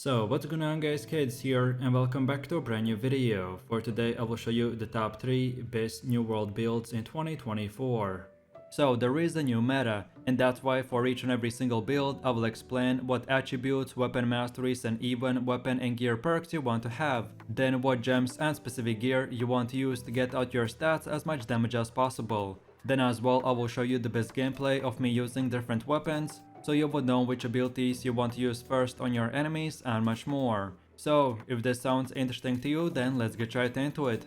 So what's going on guys, Kids here and welcome back to a brand new video. For today I will show you the top 3 best new world builds in 2024. So there is a new meta, and that's why for each and every single build I will explain what attributes, weapon masteries and even weapon and gear perks you want to have, then what gems and specific gear you want to use to get out your stats as much damage as possible. Then as well I will show you the best gameplay of me using different weapons, so you would know which abilities you want to use first on your enemies and much more. So if this sounds interesting to you, then let's get right into it.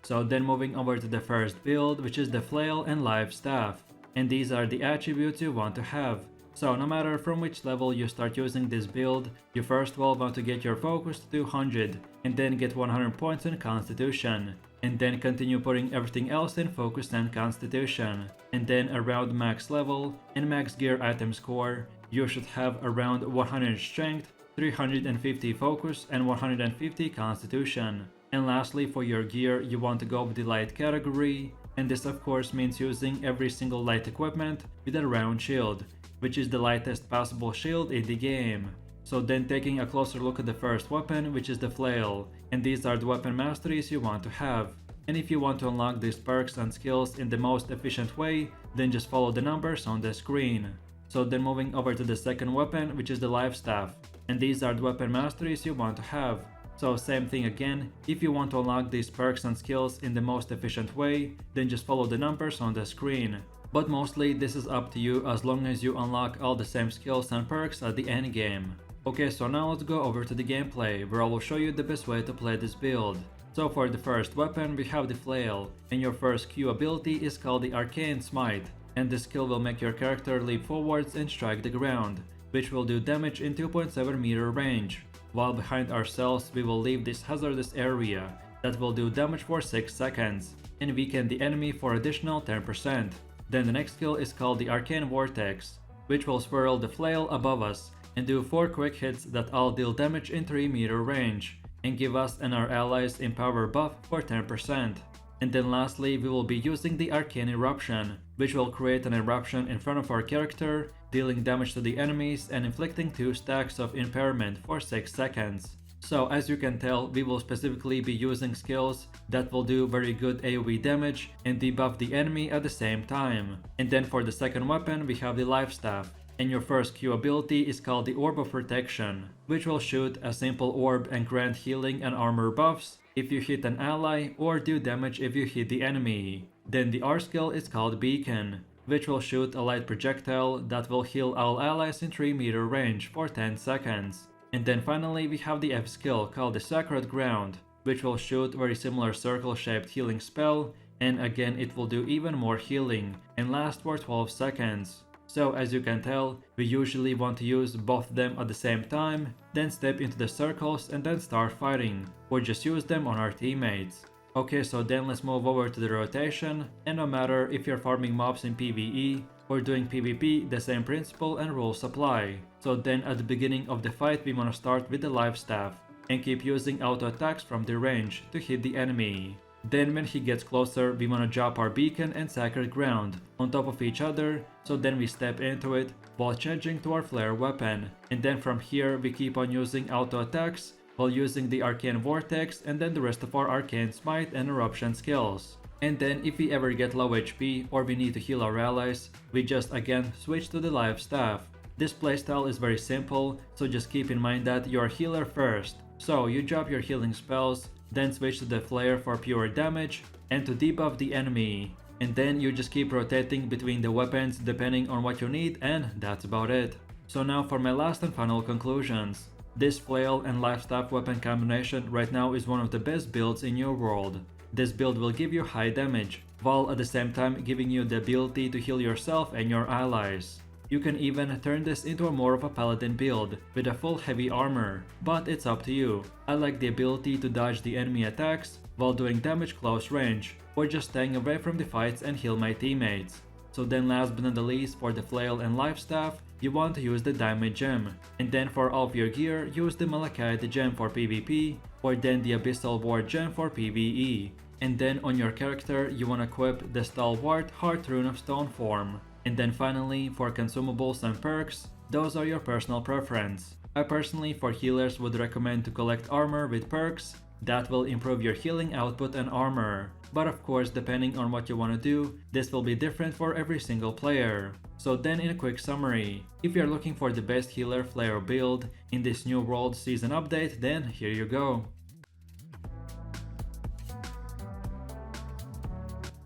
So then moving over to the first build, which is the flail and live staff, and these are the attributes you want to have. So no matter from which level you start using this build, you first will want to get your focus to 200 and then get 100 points in constitution, and then continue putting everything else in focus and constitution, and then around max level and max gear item score you should have around 100 strength, 350 focus and 150 constitution. And lastly, for your gear you want to go with the light category, and this of course means using every single light equipment with a round shield, which is the lightest possible shield in the game. So then taking a closer look at the first weapon, which is the flail, and these are the weapon masteries you want to have. And if you want to unlock these perks and skills in the most efficient way, then just follow the numbers on the screen. So then moving over to the second weapon, which is the live staff, and these are the weapon masteries you want to have. So same thing again, if you want to unlock these perks and skills in the most efficient way, then just follow the numbers on the screen. But mostly this is up to you as long as you unlock all the same skills and perks at the end game. Okay, so now let's go over to the gameplay, where I will show you the best way to play this build. So for the first weapon we have the flail, and your first Q ability is called the arcane smite, and this skill will make your character leap forwards and strike the ground, which will do damage in 2.7 meter range. While behind ourselves we will leave this hazardous area that will do damage for 6 seconds, and weaken the enemy for additional 10%. Then the next skill is called the arcane vortex, which will swirl the flail above us and do 4 quick hits that all deal damage in 3 meter range, and give us and our allies empower buff for 10%. And then lastly we will be using the arcane eruption, which will create an eruption in front of our character, dealing damage to the enemies and inflicting 2 stacks of impairment for 6 seconds. So as you can tell, we will specifically be using skills that will do very good AoE damage and debuff the enemy at the same time. And then for the second weapon we have the live staff, and your first Q ability is called the Orb of Protection, which will shoot a simple orb and grant healing and armor buffs if you hit an ally or do damage if you hit the enemy. Then the R skill is called Beacon, which will shoot a light projectile that will heal all allies in 3 meter range for 10 seconds. And then finally we have the F skill called the Sacred Ground, which will shoot very similar circle shaped healing spell, and again it will do even more healing and last for 12 seconds. So as you can tell, we usually want to use both of them at the same time, then step into the circles and then start fighting, or just use them on our teammates. Okay, so then let's move over to the rotation, and no matter if you're farming mobs in PvE or doing PvP, the same principle and rules apply. So then at the beginning of the fight we want to start with the live staff, and keep using auto attacks from the range to hit the enemy. Then when he gets closer we want to drop our beacon and sacred ground on top of each other, so then we step into it while changing to our flare weapon, and then from here we keep on using auto attacks while using the arcane vortex and then the rest of our arcane smite and eruption skills. And then if we ever get low HP or we need to heal our allies, we just again switch to the live staff. This playstyle is very simple, so just keep in mind that you're a healer first. So you drop your healing spells, then switch to the flare for pure damage and to debuff the enemy. And then you just keep rotating between the weapons depending on what you need, and that's about it. So now for my last and final conclusions. This flail and live staff weapon combination right now is one of the best builds in your world. This build will give you high damage, while at the same time giving you the ability to heal yourself and your allies. You can even turn this into a more of a paladin build with a full heavy armor, but it's up to you. I like the ability to dodge the enemy attacks while doing damage close range, or just staying away from the fights and heal my teammates. So then last but not the least, for the flail and live staff, you want to use the diamond gem, and then for all of your gear use the malachite gem for PvP, or then the abyssal ward gem for PvE. And then on your character you want to equip the stalwart heart rune of stone form. And then finally, for consumables and perks, those are your personal preference. I personally, for healers, would recommend to collect armor with perks. That will improve your healing output and armor. But of course, depending on what you want to do, this will be different for every single player. So then in a quick summary, if you're looking for the best healer flail build in this new world season update, then here you go.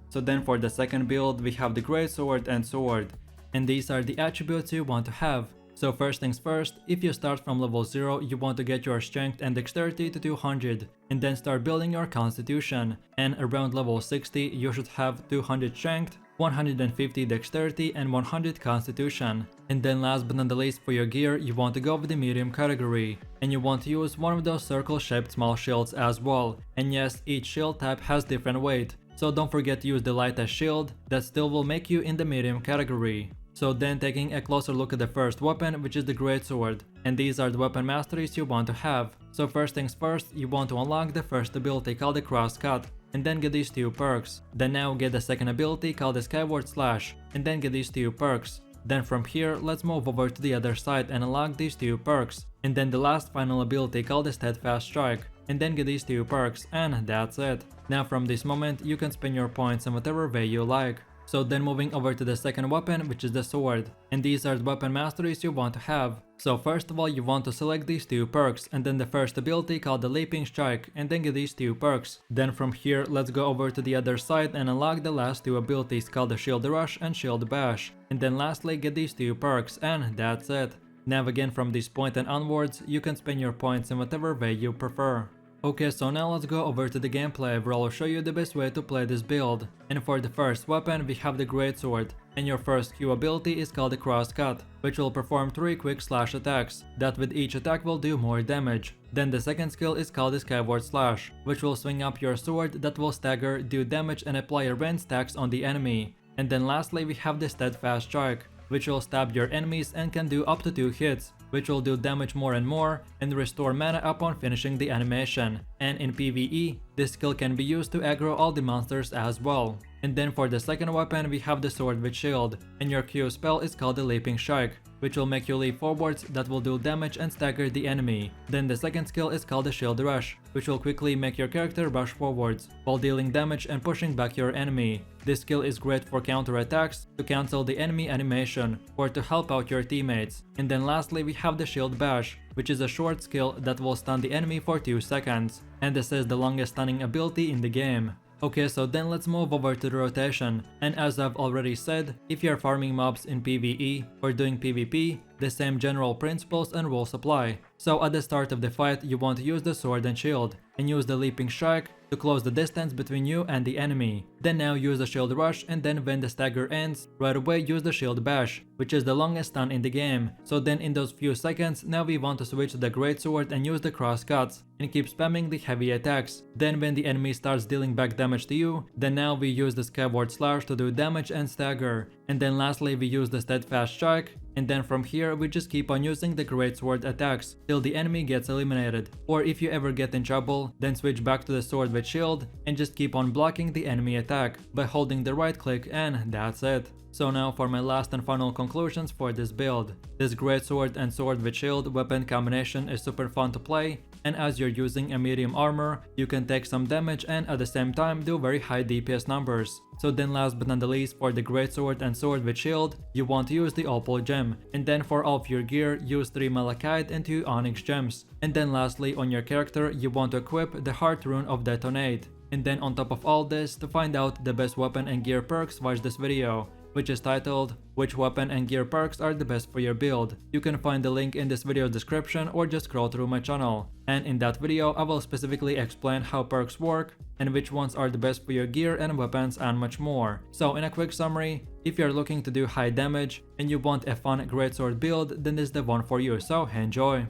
So then for the second build, we have the greatsword and sword, and these are the attributes you want to have. So first things first, if you start from level 0, you want to get your strength and dexterity to 200, and then start building your constitution, and around level 60 you should have 200 strength, 150 dexterity and 100 constitution. And then last but not the least, for your gear, you want to go with the medium category, and you want to use one of those circle shaped small shields as well. And yes, each shield type has different weight, so don't forget to use the lightest shield, that still will make you in the medium category. So then taking a closer look at the first weapon, which is the greatsword, and these are the weapon masteries you want to have. So first things first, you want to unlock the first ability called the crosscut, and then get these 2 perks. Then now get the second ability called the skyward slash, and then get these 2 perks. Then from here, let's move over to the other side and unlock these 2 perks. And then the last final ability called the steadfast strike, and then get these 2 perks, and that's it. Now from this moment, you can spend your points in whatever way you like. So then moving over to the second weapon, which is the sword, and these are the weapon masteries you want to have. So first of all, you want to select these 2 perks, and then the first ability called the leaping strike, and then get these 2 perks. Then from here, let's go over to the other side and unlock the last 2 abilities called the shield rush and shield bash, and then lastly get these 2 perks, and that's it. Now again, from this point and onwards, you can spend your points in whatever way you prefer. Okay, so now let's go over to the gameplay where I'll show you the best way to play this build. And for the first weapon, we have the greatsword, and your first Q ability is called the crosscut, which will perform 3 quick slash attacks, that with each attack will do more damage. Then the second skill is called the skyward slash, which will swing up your sword that will stagger, do damage and apply a range stacks on the enemy. And then lastly we have the steadfast strike, which will stab your enemies and can do up to 2 hits, which will do damage more and more and restore mana upon finishing the animation. And in PvE, this skill can be used to aggro all the monsters as well. And then for the second weapon, we have the sword with shield, and your Q spell is called the leaping strike, which will make you leap forwards that will do damage and stagger the enemy. Then the second skill is called the shield rush, which will quickly make your character rush forwards while dealing damage and pushing back your enemy. This skill is great for counter attacks, to cancel the enemy animation, or to help out your teammates. And then lastly we have the shield bash, which is a short skill that will stun the enemy for 2 seconds, and this is the longest stunning ability in the game. Okay, so then let's move over to the rotation, and as I've already said, if you're farming mobs in PvE or doing PvP, the same general principles and rules apply. So at the start of the fight, you want to use the sword and shield, and use the leaping strike to close the distance between you and the enemy. Then now use the shield rush, and then when the stagger ends, right away use the shield bash, which is the longest stun in the game. So then in those few seconds, now we want to switch to the greatsword and use the cross cuts, and keep spamming the heavy attacks. Then when the enemy starts dealing back damage to you, then now we use the skyward slash to do damage and stagger. And then lastly we use the steadfast strike, and then from here we just keep on using the greatsword attacks till the enemy gets eliminated. Or if you ever get in trouble, then switch back to the sword with shield and just keep on blocking the enemy attack by holding the right click, and that's it. So now for my last and final conclusions for this build. This greatsword and sword with shield weapon combination is super fun to play, and as you're using a medium armor, you can take some damage and at the same time do very high DPS numbers. So then last but not the least, for the greatsword and sword with shield, you want to use the opal gem, and then for all of your gear, use 3 malachite and 2 onyx gems. And then lastly on your character, you want to equip the heart rune of detonate. And then on top of all this, to find out the best weapon and gear perks, watch this video, which is titled "Which weapon and gear perks are the best for your build?" You can find the link in this video description or just scroll through my channel. And in that video, I will specifically explain how perks work and which ones are the best for your gear and weapons and much more. So in a quick summary, if you're looking to do high damage and you want a fun greatsword build, then this is the one for you, so enjoy!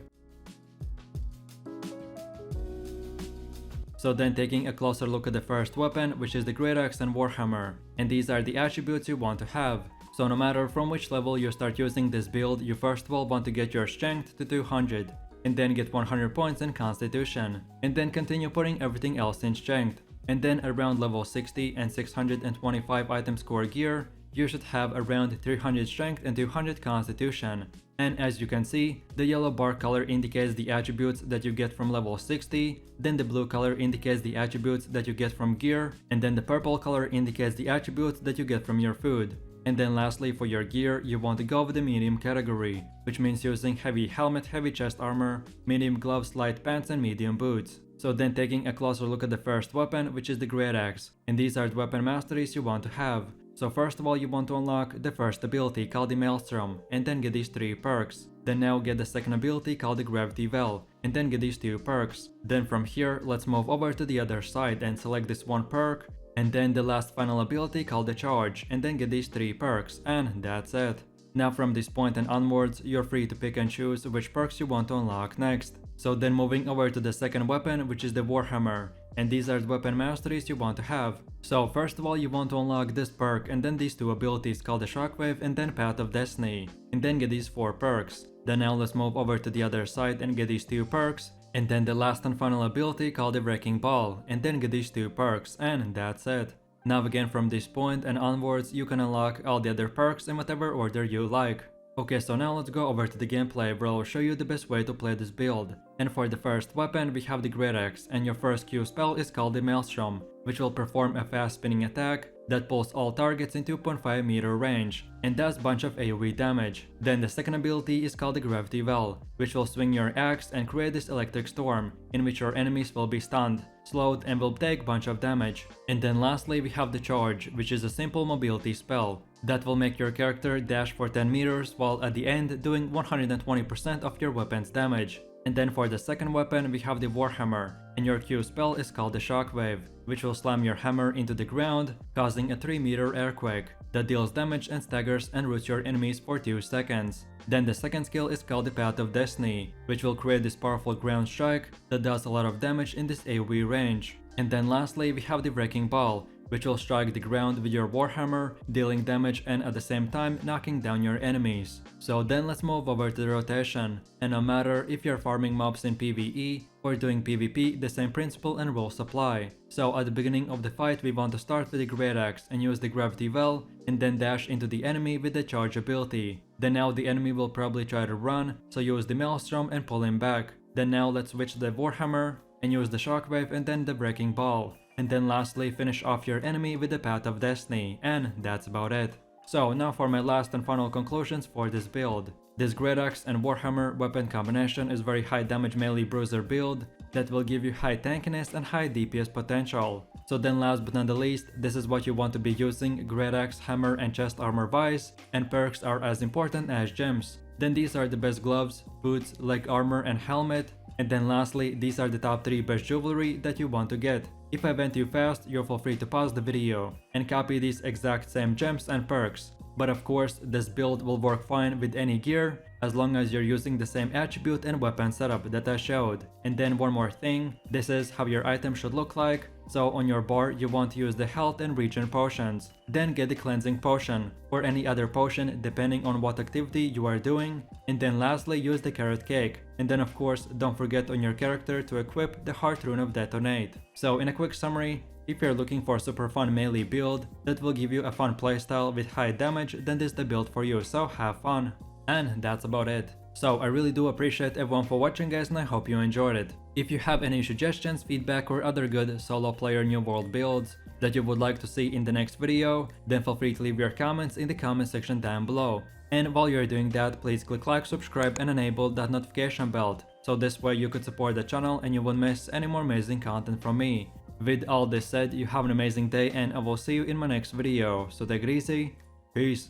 So then taking a closer look at the first weapon, which is the great axe and warhammer, and these are the attributes you want to have. So no matter from which level you start using this build, you first of all want to get your strength to 200, and then get 100 points in constitution, and then continue putting everything else in strength. And then around level 60 and 625 item score gear, you should have around 300 strength and 200 constitution. And as you can see, the yellow bar color indicates the attributes that you get from level 60, then the blue color indicates the attributes that you get from gear, and then the purple color indicates the attributes that you get from your food. And then lastly, for your gear, you want to go with the medium category, which means using heavy helmet, heavy chest armor, medium gloves, light pants, and medium boots. So then taking a closer look at the first weapon, which is the great axe, and these are the weapon masteries you want to have. So first of all, you want to unlock the first ability called the Maelstrom, and then get these 3 perks. Then now get the second ability called the Gravity Well, and then get these 2 perks. Then from here, let's move over to the other side and select this 1 perk, and then the last final ability called the Charge, and then get these 3 perks, and that's it. Now from this point and onwards, you're free to pick and choose which perks you want to unlock next. So then moving over to the second weapon, which is the Warhammer, and these are the weapon masteries you want to have. So first of all, you want to unlock this perk and then these 2 abilities called the Shockwave and then Path of Destiny, and then get these 4 perks. Then now let's move over to the other side and get these 2 perks, and then the last and final ability called the Wrecking Ball, and then get these 2 perks, and that's it. Now again from this point and onwards, you can unlock all the other perks in whatever order you like. Okay, so now let's go over to the gameplay where I'll show you the best way to play this build. And for the first weapon, we have the Great Axe, and your first Q spell is called the Maelstrom, which will perform a fast spinning attack that pulls all targets in 2.5 meter range, and does bunch of AoE damage. Then the second ability is called the Gravity Well, which will swing your axe and create this electric storm, in which your enemies will be stunned, slowed, and will take bunch of damage. And then lastly we have the Charge, which is a simple mobility spell that will make your character dash for 10 meters while at the end doing 120% of your weapon's damage. And then for the second weapon we have the Warhammer, and your Q spell is called the Shockwave, which will slam your hammer into the ground, causing a 3-meter earthquake that deals damage and staggers and roots your enemies for 2 seconds. Then the second skill is called the Path of Destiny, which will create this powerful ground strike that does a lot of damage in this AoE range. And then lastly we have the Wrecking Ball, which will strike the ground with your Warhammer, dealing damage and at the same time knocking down your enemies. So then let's move over to the rotation, and no matter if you're farming mobs in PvE or doing PvP, the same principle and rules apply. So at the beginning of the fight we want to start with the Great Axe and use the Gravity Well, and then dash into the enemy with the Charge ability. Then now the enemy will probably try to run, so use the Maelstrom and pull him back. Then now let's switch to the Warhammer and use the Shockwave and then the Wrecking Ball. And then lastly finish off your enemy with the Path of Destiny, and that's about it. So now for my last and final conclusions for this build. This Great Axe and Warhammer weapon combination is very high damage melee bruiser build that will give you high tankiness and high DPS potential. So then last but not the least, this is what you want to be using: Great Axe, Hammer, and Chest Armor Vice, and perks are as important as gems. Then these are the best gloves, boots, leg armor, and helmet. And then lastly, these are the top 3 best jewelry that you want to get. If I went too fast, you'll feel free to pause the video and copy these exact same gems and perks. But of course, this build will work fine with any gear as long as you're using the same attribute and weapon setup that I showed. And then one more thing, this is how your item should look like. So on your bar you want to use the health and regen potions, then get the cleansing potion or any other potion depending on what activity you are doing, and then lastly use the carrot cake. And then of course don't forget on your character to equip the heart rune of detonate. So in a quick summary, if you're looking for a super fun melee build that will give you a fun playstyle with high damage, then this is the build for you, so have fun. And that's about it. So I really do appreciate everyone for watching guys, and I hope you enjoyed it. If you have any suggestions, feedback, or other good solo player new world builds that you would like to see in the next video, then feel free to leave your comments in the comment section down below. And while you're doing that, please click like, subscribe, and enable that notification bell, so this way you could support the channel and you won't miss any more amazing content from me. With all this said, you have an amazing day and I will see you in my next video, so take it easy, peace.